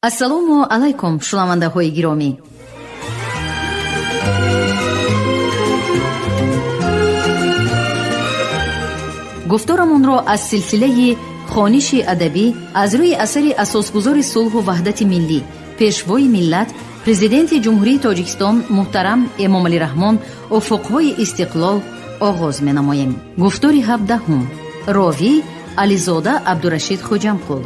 ассалому алайкум шунавандаҳои гиромӣ. гуфторамонро аз силсилаи хониши адабӣ аз рӯи асари асосгузори сулҳу ваҳдати миллӣ, пешвои миллат, президенти ҷумҳурии тоҷикистон муҳтарам эмомалӣ раҳмон уфуқҳои истиқлол оғоз менамоем. гуфтори 17. ровӣ ализода абдурашид хуҷамқул.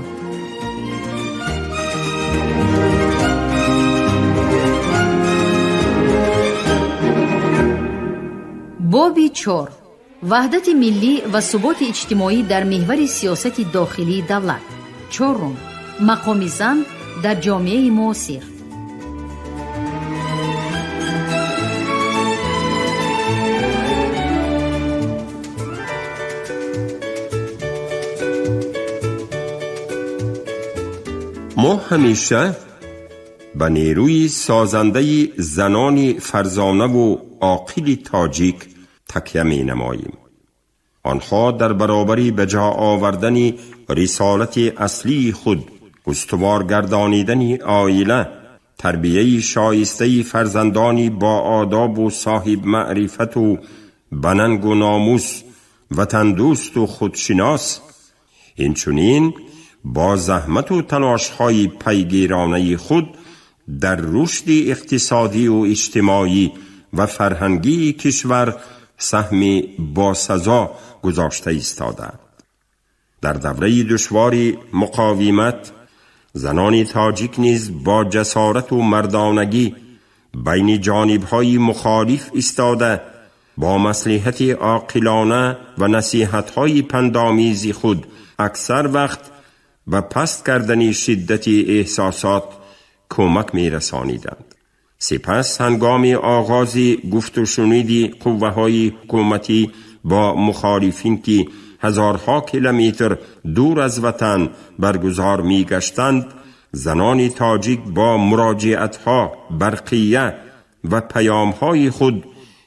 боби 4. ваҳдати миллӣ ва суботи иҷтимоӣ дар меҳвари сиёсати дохилии давлат. 4. мақоми зан дар ҷомеаи муосир. ما همیشه به نیروی سازنده زنان فرزانه و عاقل تاجیک تکیه می نماییم. آنها در برابری به جا آوردن رسالت اصلی خود، استوار گردانیدن عائله، تربیه شایسته فرزندانی با آداب و صاحب معرفت و بننگ و ناموس، وطن دوست و خودشناس، اینچنین با زحمت و تلاش‌های پیگیرانه خود در رشد اقتصادی و اجتماعی و فرهنگی کشور سهمی با سزا گذاشته ایستادند. در دوره دشوار مقاومت زنان تاجیک نیز با جسارت و مردانگی بین جانب‌های مخالف ایستاده، با مصلحت عاقلانه و نصیحت‌های پندآمیز خود اکثر وقت و پست کردن شدت احساسات کمک می رسانیدند. سپس هنگام آغاز گفت و شنید قوه‌های حکومتی با مخالفین که هزارها کیلومتر دور از وطن برگزار می گشتند، زنان تاجیک با مراجعت‌ها، برقیه و پیام‌های خود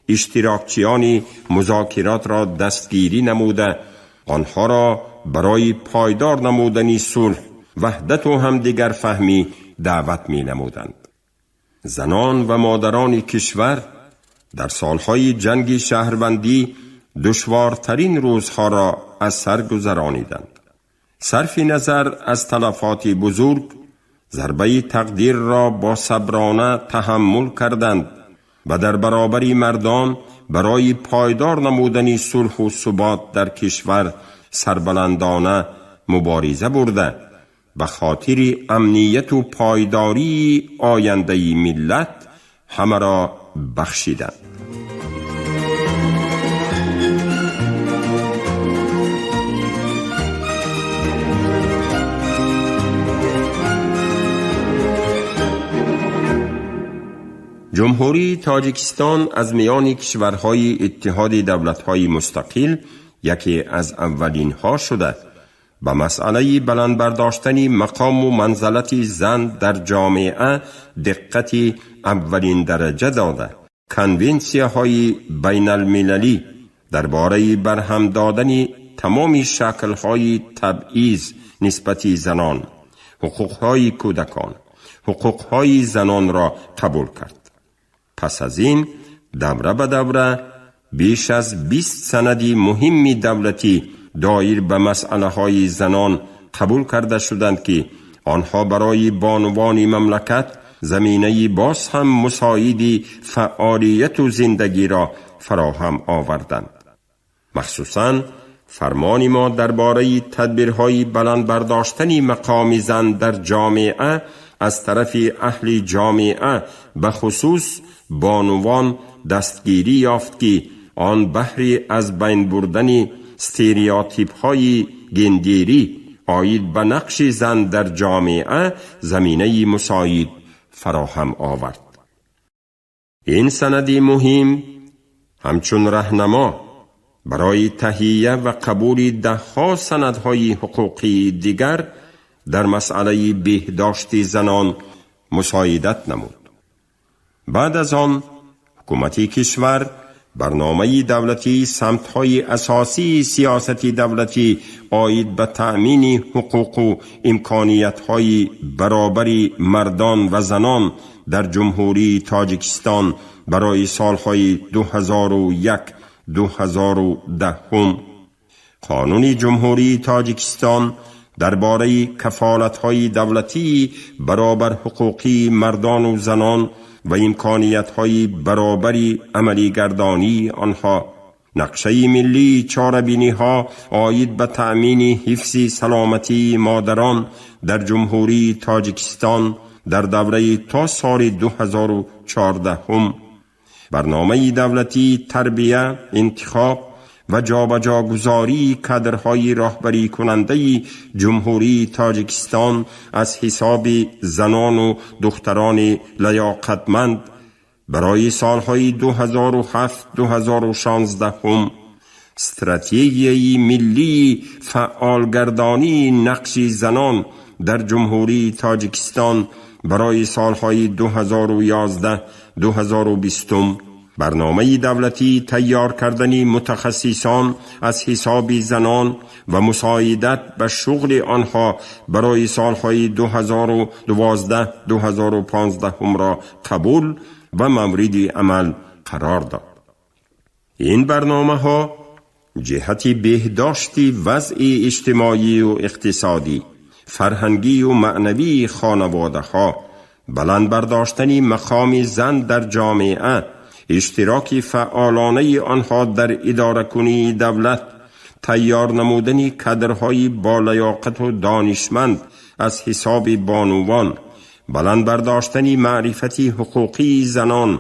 اشتراکچیان مذاکرات را دستگیری نموده، آنها را برای پایدار نمودن صلح، وحدت و همدیگر فهمی دعوت می نمودند. زنان و مادران کشور در سالهای جنگ شهروندی دشوارترین روزها را از سر گذرانیدند. صرف نظر از تلفات بزرگ، ضربه تقدیر را با صبرانه تحمل کردند و در برابر مردان برای پایدار نمودن صلح و ثبات در کشور سربلندانه مبارزه برده، به خاطر امنیت و پایداری آینده ملت همه را بخشیدند. جمهوری تاجیکستان از میان کشورهای اتحاد دولت‌های مستقل یکی از اولین ها شده، به مسئله بلند برداشتن مقام و منزلت زن در جامعه دقت اولین درجه داده. کنونسیاهای بین المللی درباره برهم دادن تمام شکل‌های تبعیض نسبت زنان، حقوق‌های کودکان، حقوق‌های زنان را قبول کرد. پس از این دوره به دوره بیش از 20 سند مهم دولتی دایر به مسئله های زنان قبول کرده شدند که آنها برای بانوان مملکت زمینه باز هم مساعد فعالیت و زندگی را فراهم آوردند. مخصوصاً فرمان ما درباره تدبیرهای بلند برداشتن مقام زن در جامعه از طرف اهل جامعه به خصوص بانوان دستگیری یافت که آن بهره از بین بردن استریوتیپ های گندری عاید به نقش زن در جامعه زمینه مساعد فراهم آورد. این سند مهم همچون راهنما برای تهیه و قبول ده‌ها سندهای حقوقی دیگر در مسئله بهداشت زنان مساعدت نمود. بعد از آن حکومت کشور برنامه دولتی سمت‌های اساسی سیاست دولتی آید به تأمین حقوق و امکانیت‌های برابری مردان و زنان در جمهوری تاجیکستان برای سالهای 2001-2010. قانون جمهوری تاجیکستان درباره کفالت‌های دولتی برابر حقوقی مردان و زنان و امکانیت‌های برابری عملی گردانی آنها، نقشه ملی چاره‌بینی‌ها آید به تأمین حفظ سلامتی مادران در جمهوری تاجیکستان در دوره تا سال 2014، برنامه دولتی تربیت، انتخاب و جابجاگذاری کادرهای راهبری کننده جمهوری تاجیکستان از حساب زنان و دختران لیاقتمند برای سالهای 2007-2016، استراتژی ملی فعالگردانی نقش زنان در جمهوری تاجیکستان برای سالهای 2011-2020، برنامه دولتی تیار کردن متخصصان از حساب زنان و مساعدت به شغل آنها برای سالهای 2012-2015 را قبول و مورد عمل قرار داد. این برنامه ها جهت بهداشت وضع اجتماعی و اقتصادی، فرهنگی و معنوی خانواده ها، بلند برداشتن مقام زن در جامعه، اشتراک فعالانه آنها در اداره کنی دولت، تیار نمودن کادرهای با لیاقت و دانشمند از حساب بانوان، بلند برداشتن معرفت حقوقی زنان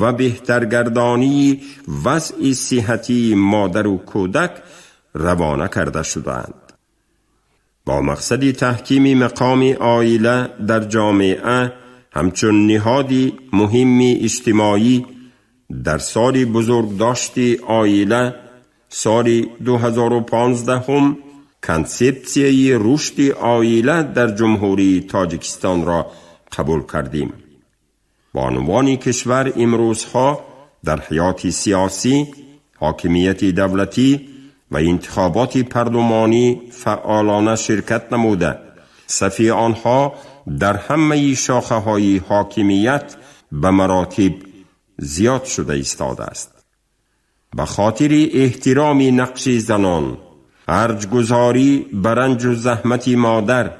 و بهترگردانی وضع صحتی مادر و کودک روانه کرده شدند. با مقصد تحکیم مقام عائله در جامعه همچون نهادی مهم اجتماعی، در سال بزرگداشت عائله سال 2015 کنسپسیای رشد عائله در جمهوری تاجیکستان را قبول کردیم. بانوان کشور امروزها در حیات سیاسی، حاکمیت دولتی و انتخابات پارلمانی فعالانه شرکت نموده، صف آنها در همه شاخه‌های حاکمیت به مراتب زیاد شده ایستاده است. به خاطر احترام نقش زنان، ارجگذاری بر رنج و زحمت مادر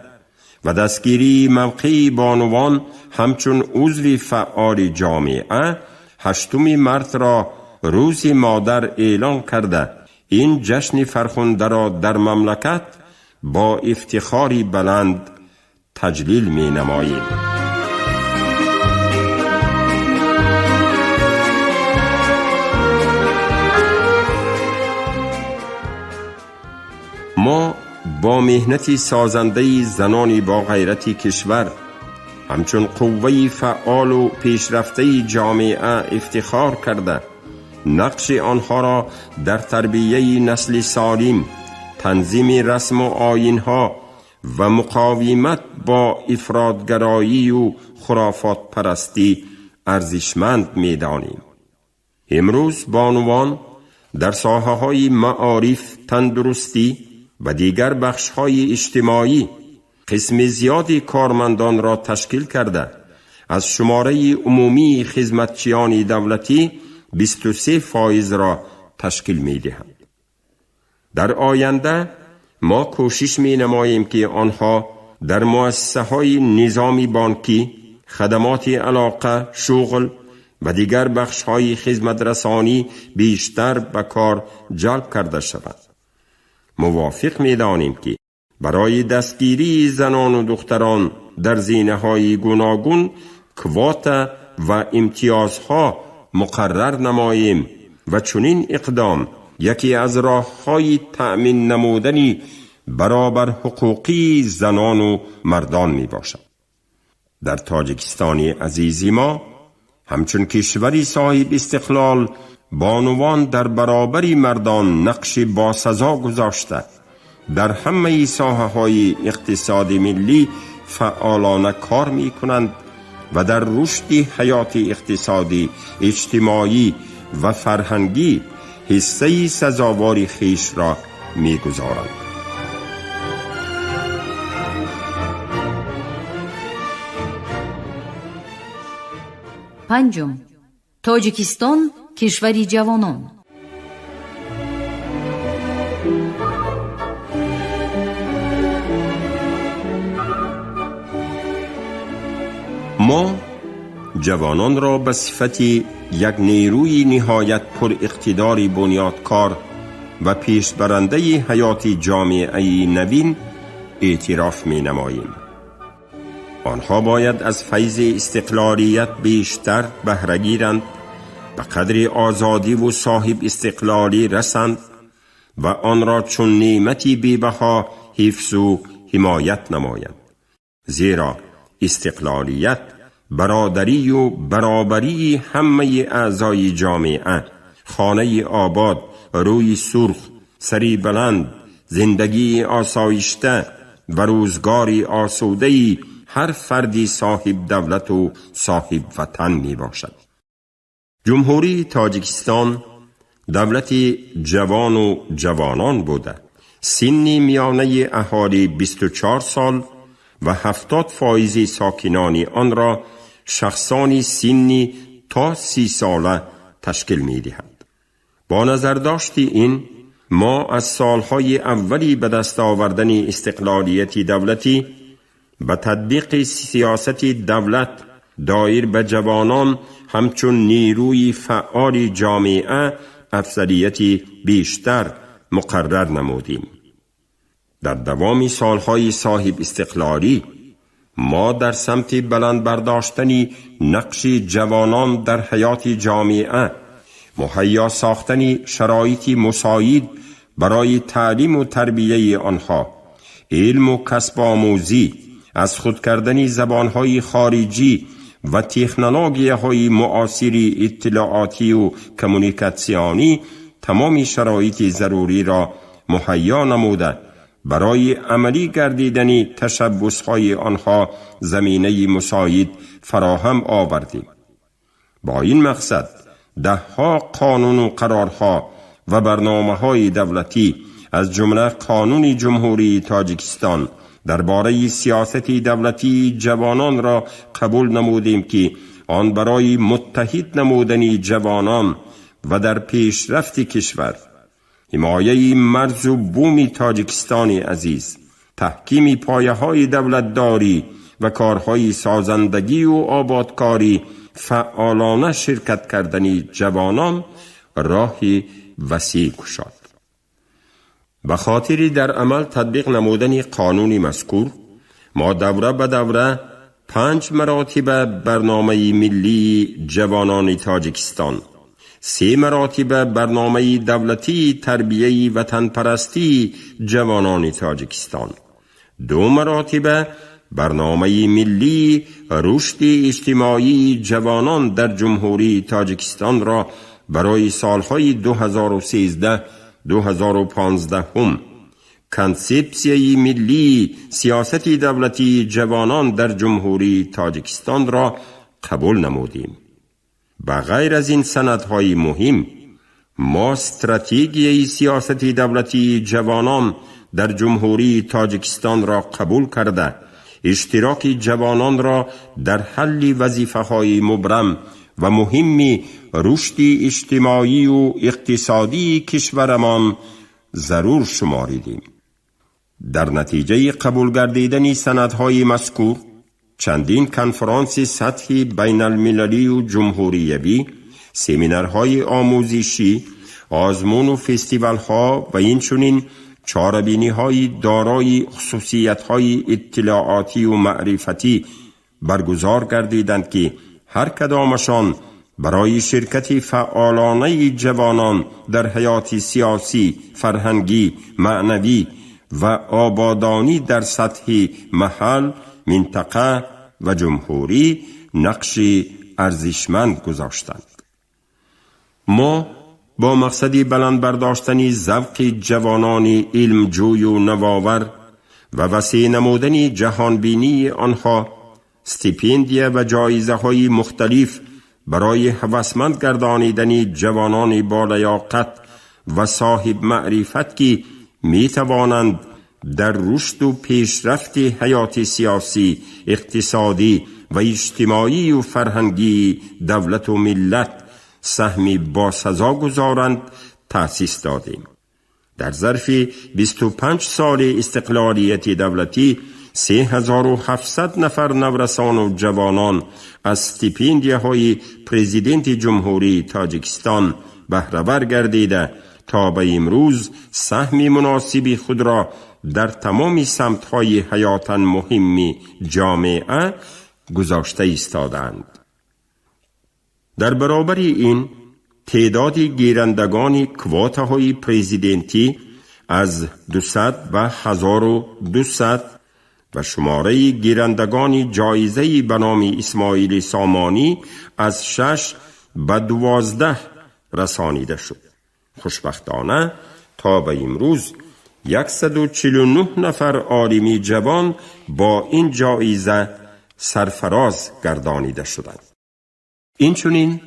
و دستگیری موقع بانوان همچون عضو فعال جامعه، 8 مارس را روز مادر اعلان کرده این جشن فرخنده را در مملکت با افتخاری بلند تجلیل می نماییم. ما با مهنت سازنده زنانی با غیرت کشور همچون قوه فعال و پیشرفته جامعه افتخار کرده، نقش آنها را در تربیه نسل سالم، تنظیم رسم و آیین‌ها و مقاومت با افراطگرایی و خرافات پرستی ارزشمند می‌دانیم. امروز بانوان در ساحه‌های معارف، تندرستی و دیگر بخش‌های اجتماعی قسم زیادی کارمندان را تشکیل کرده از شماره عمومی خدمتچیان دولتی 23% را تشکیل می‌دهند. در آینده ما کوشش می‌نماییم که آنها در مؤسسه‌های نظام بانکی، خدمات علاقه، شغل و دیگر بخش‌های خدمت رسانی بیشتر به کار جلب کرده شوند. موافق می‌دانیم که برای دستگیری زنان و دختران در زینه‌های گوناگون کوتا و امتیازها مقرر نماییم و چنین اقدام یکی از راه‌های تأمین نمودن برابر حقوقی زنان و مردان می باشد. در تاجیکستان عزیز ما همچون کشوری صاحب استقلال، بانوان در برابری مردان نقش باسزا گذاشته، در همه ساحه‌های اقتصاد ملی فعالانه کار می کنند و در رشد حیات اقتصادی، اجتماعی و فرهنگی حصه سزاوار خیش را می‌گذارند. پنجم، تاجیکستان کشوری جوانان. ما جوانان را به صفت یک نیروی نهایت پر اقتداری بنیادکار و پیشبرنده حیات جامعه نوین اعتراف می نماییم. آنها باید از فیض استقلالیت بیشتر بهره گیرند، به قدر آزادی و صاحب استقلالی رسند و آن را چون نعمتی بی‌بها حفظ و حمایت نمایند. زیرا استقلالیت، برادری و برابری همه اعضای جامعه، خانه آباد، روی سرخ، سری بلند، زندگی آسایشته و روزگاری آسوده‌ای هر فردی صاحب دولت و صاحب وطن می باشد. جمهوری تاجیکستان دولت جوان و جوانان بوده. سنی میانه اهالی 24 سال و 70% ساکنان آن را شخصانی سنی تا 30 ساله تشکیل می دهند. با نظر داشت این، ما از سالهای اولی به دست آوردن استقلالیت دولتی به تطبیق سیاست دولت دایر به جوانان همچون نیروی فعال جامعه افضلیت بیشتر مقرر نمودیم. در دوام سالهای صاحب استقلالی ما در سمت بلند برداشتن نقش جوانان در حیات جامعه، مهیا ساختن شرایط مساعد برای تعلیم و تربیه آنها، علم و کسب آموزی، از خود کردن زبانهای خارجی و تکنولوژی‌های معاصر اطلاعاتی و کمونیکاسیونی تمام شرایط ضروری را مهیا نموده برای عملی گردیدن تشبث‌های آنها زمینه مساعد فراهم آوردیم. با این مقصد ده‌ها قانون و قرارها و برنامه‌های دولتی از جمله قانون جمهوری تاجیکستان درباره سیاست دولتی جوانان را قبول نمودیم که آن برای متحد نمودن جوانان و در پیشرفت کشور، حمایه مرز و بوم تاجیکستان عزیز، تحکیم پایه‌های دولتداری و کارهای سازندگی و آبادکاری فعالانه شرکت کردن جوانان راهی وسیع گشاد. به خاطر در عمل تطبیق نمودن قانون مذکور، ما دوره به دوره 5 مراتب برنامه ملی جوانان تاجیکستان، 3 مراتب برنامه دولتی تربیه وطن پرستی جوانان تاجیکستان، 2 مراتب برنامه ملی رشد اجتماعی جوانان در جمهوری تاجیکستان را برای سالهای 2013-2015 هم، کنسپسیای ملی سیاست دولتی جوانان در جمهوری تاجیکستان را قبول نمودیم. به غیر از این سندهای مهم، ما استراتژی سیاست دولتی جوانان در جمهوری تاجیکستان را قبول کرده، اشتراک جوانان را در حل وظیفه‌های مبرم و مهم رشد اجتماعی و اقتصادی کشورمان ضرور شماریدیم. در نتیجه قبول گردیدن سندهای مذکور، چندین کنفرانس سطحی بین المللی و جمهوریوی، سمینارهای آموزشی، آزمون و فستیوال‌ها و اینچنین چاره‌بینی‌های دارای خصوصیت‌های اطلاعاتی و معرفتی برگزار گردیدند که هر کدامشان برای شرکت فعالانه جوانان در حیات سیاسی، فرهنگی، معنوی و آبادانی در سطح محل، منطقه و جمهوری نقش ارزشمند گذاشتند. ما با مقصد بلند برداشتن ذوق جوانان علمجوی و نوآور و وسیع نمودن جهانبینی آنها، استیپندیا و جایزه های مختلف برای هوسمند گردانیدن جوانان با لیاقت و صاحب معرفت که می توانند در رشد و پیشرفت حیات سیاسی، اقتصادی و اجتماعی و فرهنگی دولت و ملت سهمی باسزا گذارند تأسیس دادیم. در ظرف 25 سال استقلالیت دولتی 3700 نفر نورسان و جوانان از استیپندیه‌های پرزیدنت جمهوری تاجیکستان بهره‌ور گردیده تا به امروز سهم مناسب خود را در تمام سمت‌های حیاتاً مهم جامعه گذاشته ایستادند. در برابر این تعداد گیرندگان کوتاهای پرزیدنتی از 200 و 1200 و شماره گیرندگان جایزه به نام اسماعیل سامانی از 6 به 12 رسانیده شد. خوشبختانه تا به امروز 149 نفر عالم جوان با این جایزه سرفراز گردانیده شدند. اینچنین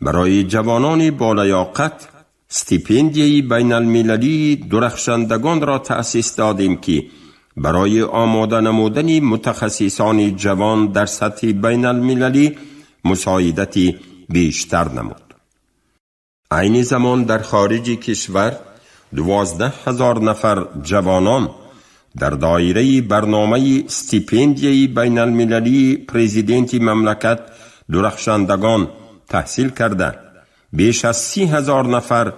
برای جوانان با لیاقت استیپندیه بین المللی درخشندگان را تأسیس دادیم که برای آماده نمودن متخصصان جوان در سطح بین المللی مساعدتی بیشتر نمود. عین زمان در خارج کشور 12,000 نفر جوانان در دایره برنامه استیپندیه بین المللی پرزیدنت مملکت درخشندگان تحصیل کرده بیش از 30,000 نفر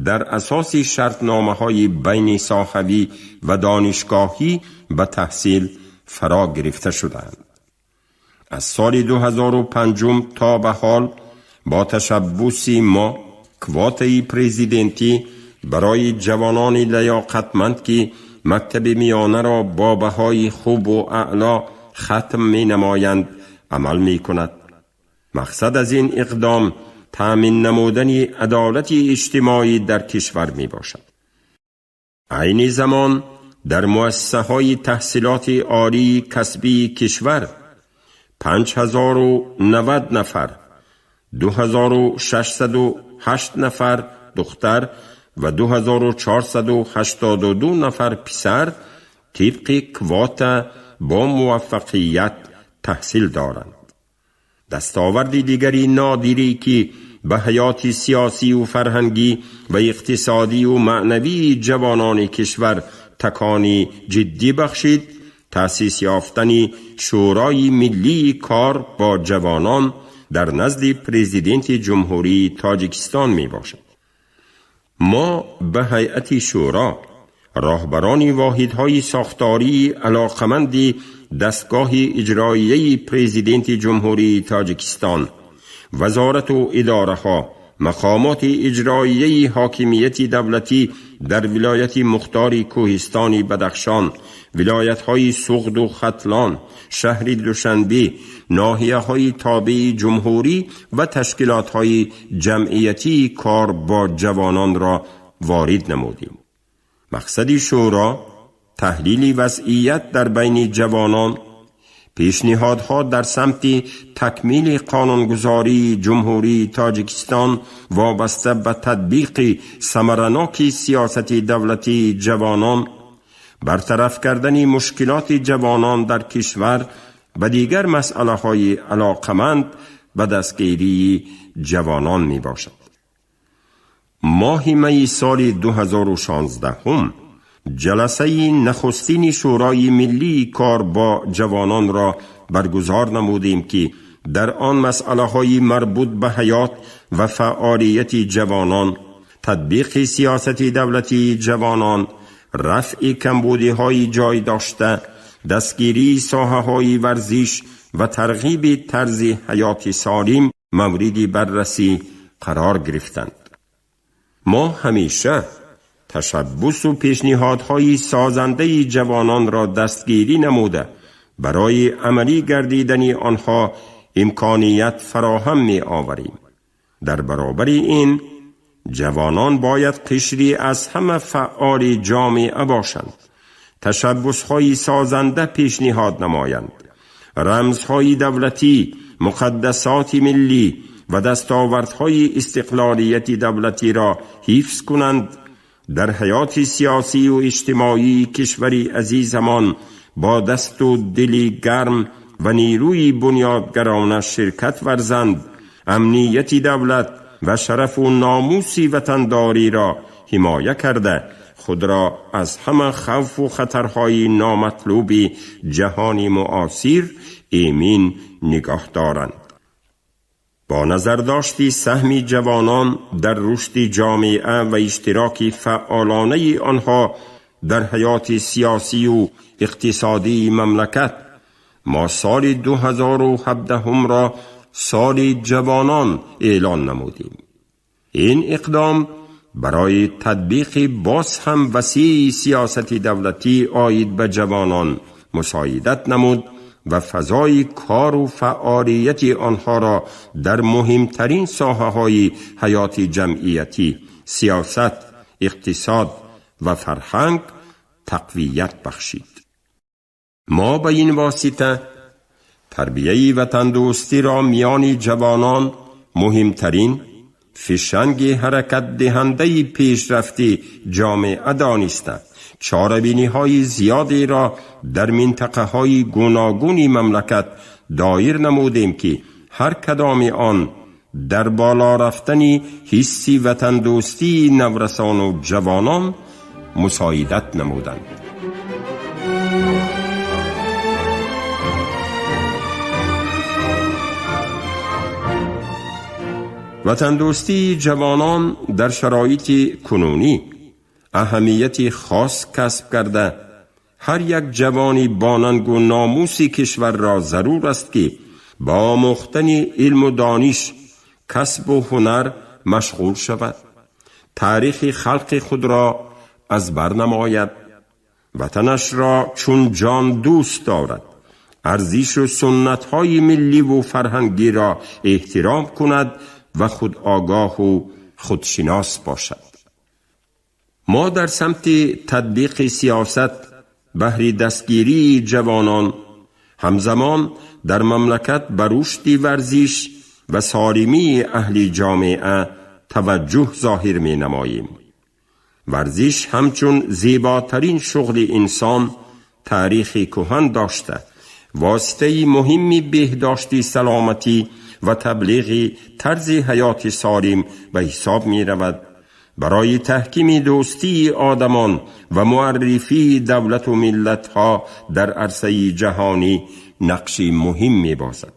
در اساس شرطنامه‌های بین ساحوی و دانشگاهی به تحصیل فرا گرفته شدند. از سال 2005 تا به حال با تشبث ما کوتای پرزیدنتی برای جوانان لیاقتمند که مکتب میانه را با بهای خوب و اعلا ختم می نمایند عمل می کند. مقصد از این اقدام تأمین نمودن عدالت اجتماعی در کشور می باشد. عین زمان در مؤسسه‌های تحصیلات عالی کسبی کشور 5090 نفر، 2608 نفر دختر و 2482 نفر پسر طبق کوتا با موفقیت تحصیل دارند. دستاورد دیگری نادری که به حیات سیاسی و فرهنگی و اقتصادی و معنوی جوانان کشور تکانی جدی بخشید، تأسیس یافتن شورای ملی کار با جوانان در نزد پرزیدنت جمهوری تاجیکستان می باشد. ما به هیئت شورا راهبران واحدهای ساختاری علاقمند دستگاه اجرایی پرزیدنت جمهوری تاجیکستان، وزارت و اداره ها، مقامات اجرایی حاکمیت دولتی در ولایت مختار کوهستان بدخشان، ولایت های سغد و ختلان، شهر دوشنبه، ناحیه های تابع جمهوری و تشکیلات های جمعیتی کار با جوانان را وارد نمودیم. مقصد شورا تحلیل وضعیت در بین جوانان، پیشنهادها در سمت تکمیل قانونگذاری جمهوری تاجیکستان وابسته به تطبیق ثمرناک سیاست دولتی جوانان، برطرف کردن مشکلات جوانان در کشور و دیگر مسئله های علاقمند به دستگیری جوانان می باشد. ماه می سال 2016 جلسه نخستین شورای ملی کار با جوانان را برگزار نمودیم که در آن مسئله های مربوط به حیات و فعالیت جوانان، تطبیق سیاست دولتی جوانان، رفع کمبودی های جای داشته، دستگیری ساحه های ورزش و ترغیب طرز حیات سالم مورد بررسی قرار گرفتند. ما همیشه تشبث و پیشنهادهای سازنده جوانان را دستگیری نموده برای عملی گردیدن آنها امکانیت فراهم می آوریم. در برابر این جوانان باید قشری از همه فعال جامعه باشند، تشبثهای سازنده پیشنهاد نمایند، رمزهای دولتی، مقدسات ملی و دستاوردهای استقلالیت دولتی را حفظ کنند، در حیات سیاسی و اجتماعی کشوری عزیزمان با دست و دلی گرم و نیروی بنیادگرانه شرکت ورزند، امنیت دولت و شرف و ناموس وطنداری را حمایت کرده خود را از همه خوف و خطرهای نامطلوب جهان معاصر ایمن نگاه دارند. با نظر داشتی سهم جوانان در رشد جامعه و اشتراک فعالانه آنها در حیات سیاسی و اقتصادی مملکت، ما سال 2017 را سال جوانان اعلان نمودیم. این اقدام برای تطبیق باز هم وسیع سیاست دولتی عاید به جوانان مساعدت نمود و فضای کار و فعالیت آنها را در مهمترین ساحه‌های حیات جمعیتی، سیاست، اقتصاد و فرهنگ تقویت بخشید. ما به این واسطه تربیت وطن دوستی را میان جوانان مهمترین فشنگ حرکت دهنده پیشرفت جامعه دانسته، چاره‌بینی‌های زیادی را در منطقه‌های گوناگون مملکت دایر نمودیم که هر کدام آن در بالا رفتن حس وطن دوستی نورسان و جوانان مساعدت نمودند. وطن دوستی جوانان در شرایط کنونی اهمیت خاص کسب کرده، هر یک جوانی با ننگ و ناموس کشور را ضرور است که با آموختن علم و دانش، کسب و هنر مشغول شود، تاریخ خلق خود را از بر نماید، وطنش را چون جان دوست دارد، ارزش و سنت‌های ملی و فرهنگی را احترام کند و خود آگاه و خودشناس باشد. ما در سمت تطبیق سیاست بهر دستگیری جوانان همزمان در مملکت بر رشد ورزش و سالمی اهل جامعه توجه ظاهر می نماییم. ورزش همچون زیباترین شغل انسان تاریخ کهن داشته، واسطه مهمی بهداشت سلامتی و تبلیغ طرز حیات سالم به حساب می رود. برای تحکیم دوستی آدمان و معرفی دولت و ملت ها در عرصه جهانی نقش مهم می بازد.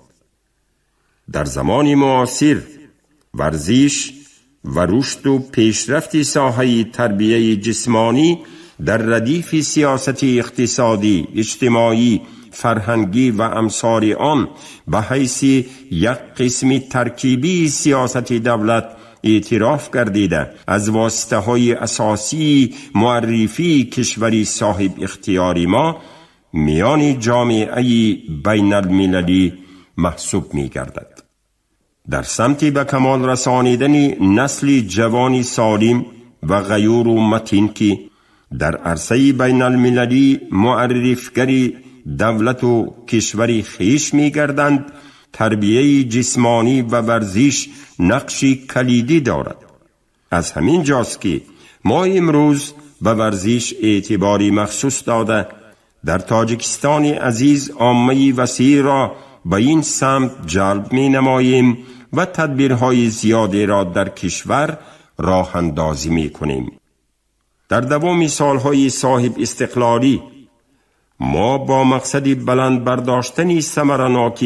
در زمان معاصر ورزش و رشد و پیشرفت ساحه تربیه جسمانی در ردیف سیاست اقتصادی، اجتماعی، فرهنگی و امثال آن به حیث یک قسم ترکیبی سیاست دولت اعتراف گردیده، از واسطه های اساسی معرفی کشوری صاحب اختیاری ما میان جامعه بین المللی محسوب می گردد. در سمت به کمال رسانیدن نسل جوانی سالم و غیور و متین که در عرصه بین المللی معرفگری دولت و کشوری خیش می گردند، تربیه جسمانی و ورزش نقشی کلیدی دارد. از همین جاست که ما امروز به ورزش اعتباری مخصوص داده در تاجیکستان عزیز عامه وسیع را به این سمت جلب می نماییم و تدبیرهای زیادی را در کشور راه اندازی می کنیم. در دوام سالهای صاحب استقلالی ما با مقصد بلند برداشتن ثمرناک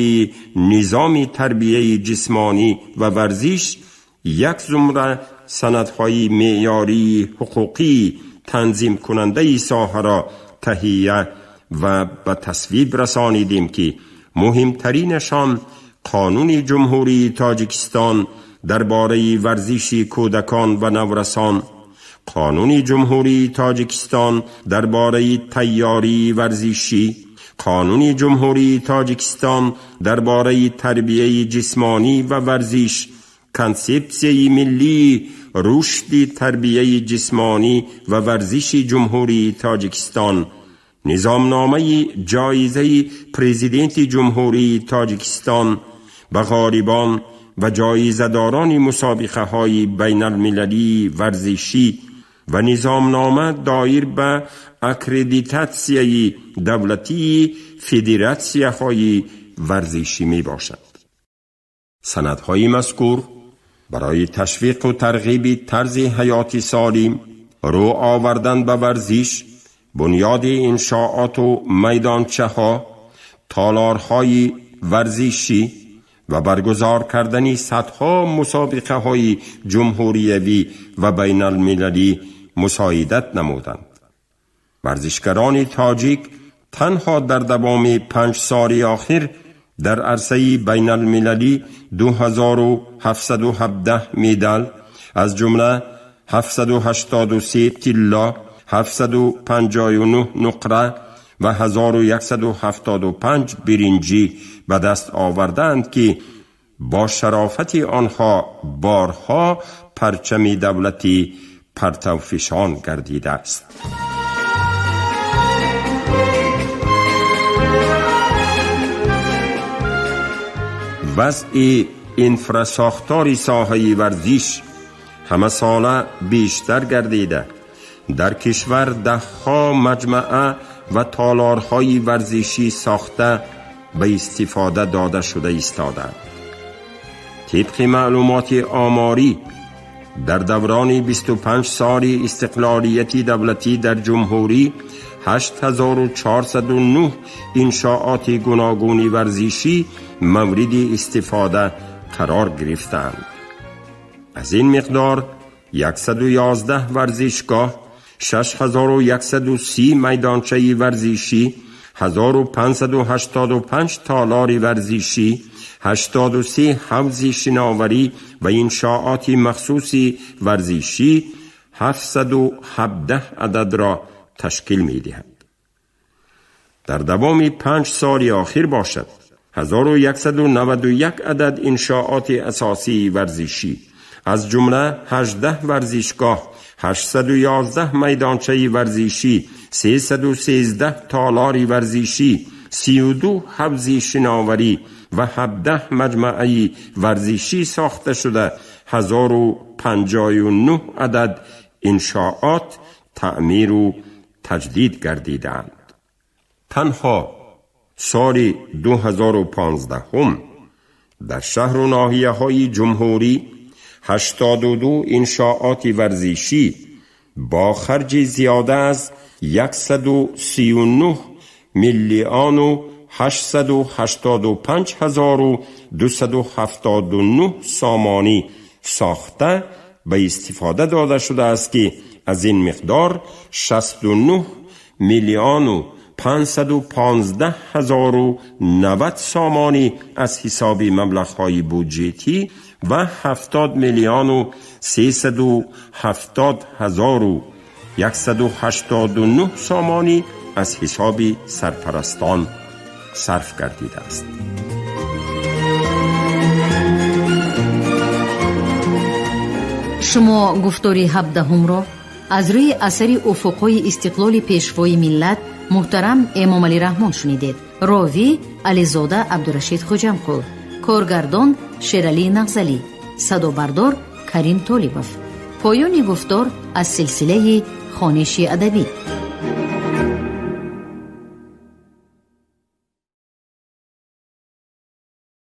نظام تربیه جسمانی و ورزش یک زمره سندهای معیاری حقوقی تنظیم کننده ساحه را تهیه و به تصویب رسانیدیم که مهمترینشان قانون جمهوری تاجیکستان درباره ورزش کودکان و نورسان، قانون جمهوری تاجیکستان درباره تیاری ورزشی، قانون جمهوری تاجیکستان درباره تربیه جسمانی و ورزش، کنسپسیون ملی رشد تربیه جسمانی و ورزش جمهوری تاجیکستان، نظامنامه جایزه پرزیدنت جمهوری تاجیکستان به غریبان و جایزه‌داران مسابقه های بین المللی ورزشی و نظامنامه دایر به اکریدیتاسیای دولتی فدراسیون‌های ورزشی می باشد. سندهای مذکور برای تشویق و ترغیب طرز حیات سالم، رو آوردن به ورزش، بنیاد انشاءات و میدانچه ها، تالارهای ورزشی و برگزار کردن صدها مسابقه های جمهوریوی و بین المللی مساعدت نمودند. ورزشکاران تاجیک تنها در دوام 5 سال اخیر در عرصه بین المللی 2717 مدال از جمله 783 طلا، 759 نقره و 1175 برنجی به دست آوردند که با شرافت آنها بارها پرچم دولتی پرتوفشان گردیده است. وضع انفراساختار ساحه ورزش همه ساله بیشتر گردیده. در کشور دهها مجمع و تالارهای ورزشی ساخته به استفاده داده شده ایستاده. طبق معلومات آماری در دوران 25 سال استقلالیت دولتی در جمهوری 8409 انشاءات گوناگون ورزشی مورد استفاده قرار گرفتند. از این مقدار 111 ورزشگاه، 6130 میدانچه ورزشی، 1585 تالار ورزشی، 83 حوض شناوری و انشاءات مخصوص ورزشی 717 عدد را تشکیل می دهد. در دوام 5 سال آخر باشد 1191 عدد انشاءات اساسی ورزشی از جمله 18 ورزشگاه، 811 میدانچه ورزشی، 313 تالار ورزشی، 32 حوض شناوری و 17 مجمع ورزشی ساخته شده 1059 عدد انشاءات تعمیر و تجدید گردیدند. تنها سال 2015 در شهر و ناحیه های جمهوری 82 انشاءات ورزشی با خرج زیاده از 139 میلیون و 885,279 سامانی ساخته به استفاده داده شده است که از این مقدار 69 میلیون و 515,090 سامانی از حساب مبلغ‌های بودجتی و 70 میلیون و 370,189 سامانی از حساب سرپرستان صرف گردیده است. شما گفتاری 17 را از روی اثر افقای استقلال پیشوای ملت محترم امام علی رحمان شنیدید. راوی علیزاده عبدالرشید خوجمقل، کارگردان شیرعلی نغزلی، صدابردار کریم طالبوف. پایان گفتار از سلسله خوانش ادبی.